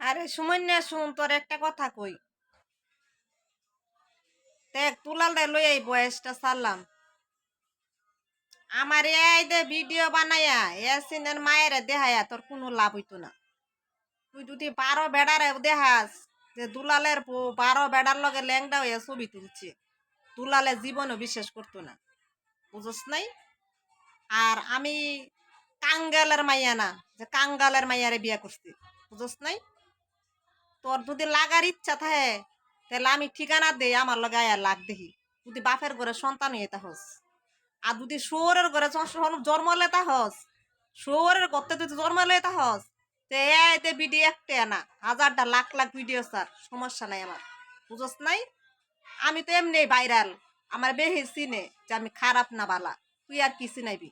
আরে সময় না শুন তোর একটা কথা কই। দেখ তুলাল রে লই এই বয়সটা ছাড়লাম। আমার এই দে ভিডিও বানাইয়া ইয়াসিনের মায়ের দেহায়া তোর কোনো লাভ হইতো না। তুই যদি 12 বেড়ারে দেহাস যে দুলালের বউ 12 বেড়ার লগে ল্যাংডা হইয়া ছবি তুলছে, দুলালে জীবনও বিশ্বাস করতো না, বুঝস নাই? আর আমি কাঙ্গালের মাইয়া না যে কাঙ্গালের মাইয়ারে বিয়া করছি, বুঝস নাই? তোর যদি লাগার ইচ্ছা থাকে তাহলে আমি ঠিকানা দেই, আমার লগে আয়া লাগ দেখি। যদি বাপের ঘরে সন্তান হইয়ে তাহস, আর যদি শুয়োরের ঘরে জন্ম লেতা হস, শুয়োরের করতে তুই জন্ম লেতা হস, তে এতে ভিডিও একটা না হাজারটা লাখ লাখ ভিডিও স্যার, সমস্যা নাই আমার, বুঝস নাই? আমি তো এমনি ভাইরাল, আমার বেশি চিনে যে আমি খারাপ না বালা, তুই আর কি চিনাইবি?